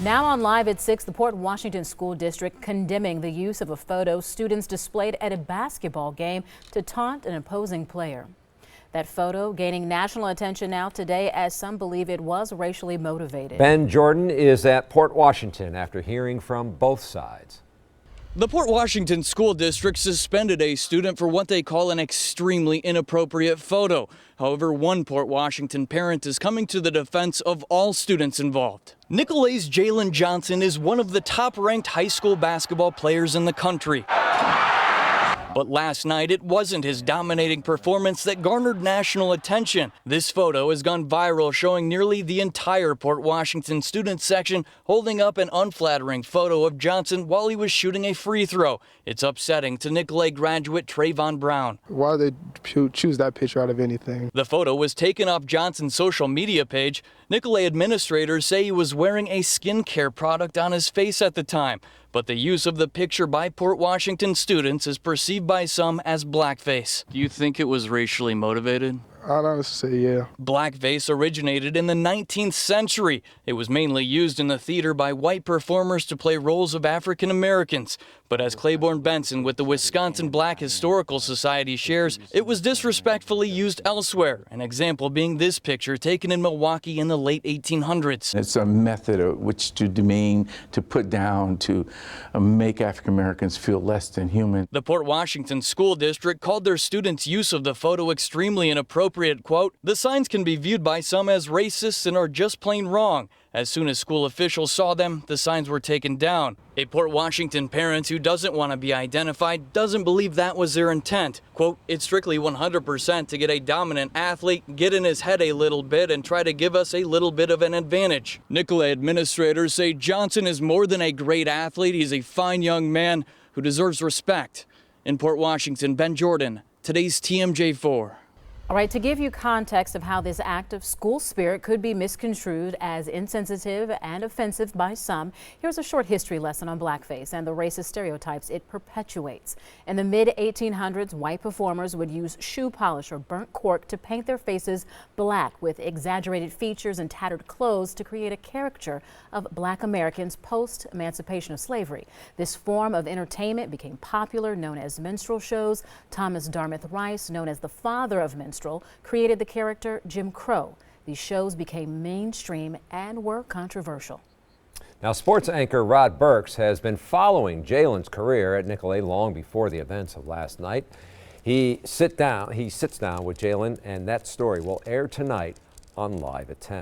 Now on Live at 6, the Port Washington School District condemning the use of a photo students displayed at a basketball game to taunt an opposing player. That photo gaining national attention now today as some believe it was racially motivated. Ben Jordan is at Port Washington after hearing from both sides. The Port Washington School District suspended a student for what they call an extremely inappropriate photo. However, one Port Washington parent is coming to the defense of all students involved. Nicolet's Jalen Johnson is one of the top-ranked high school basketball players in the country. But last night, it wasn't his dominating performance that garnered national attention. This photo has gone viral, showing nearly the entire Port Washington student section holding up an unflattering photo of Johnson while he was shooting a free throw. It's upsetting to Nicolet graduate Trayvon Brown. Why did they choose that picture out of anything? The photo was taken off Johnson's social media page. Nicolet administrators say he was wearing a skincare product on his face at the time, but the use of the picture by Port Washington students is perceived by some as blackface. Do you think it was racially motivated? I'd honestly say yeah. Blackface originated in the 19th century. It was mainly used in the theater by white performers to play roles of African Americans. But as Claiborne Benson with the Wisconsin Black Historical Society shares, it was disrespectfully used elsewhere, an example being this picture taken in Milwaukee in the late 1800s. It's a method of which to demean, to put down, to make African Americans feel less than human. The Port Washington School District called their students' use of the photo extremely inappropriate. Quote, "The signs can be viewed by some as racist and are just plain wrong. As soon as school officials saw them, the signs were taken down." A Port Washington parent who doesn't want to be identified doesn't believe that was their intent. Quote, "It's strictly 100% to get a dominant athlete, get in his head a little bit and try to give us a little bit of an advantage." Nicolet administrators say Johnson is more than a great athlete. He's a fine young man who deserves respect. In Port Washington, Ben Jordan, today's TMJ4. All right, to give you context of how this act of school spirit could be misconstrued as insensitive and offensive by some, here's a short history lesson on blackface and the racist stereotypes it perpetuates. In the mid-1800s, white performers would use shoe polish or burnt cork to paint their faces black with exaggerated features and tattered clothes to create a caricature of black Americans post-emancipation of slavery. This form of entertainment became popular, known as minstrel shows. Thomas Dartmouth Rice, known as the father of minstrel, created the character Jim Crow. These shows became mainstream and were controversial. Now, sports anchor Rod Burks has been following Jalen's career at Nicolet long before the events of last night. He sits down with Jalen, and that story will air tonight on Live at 10.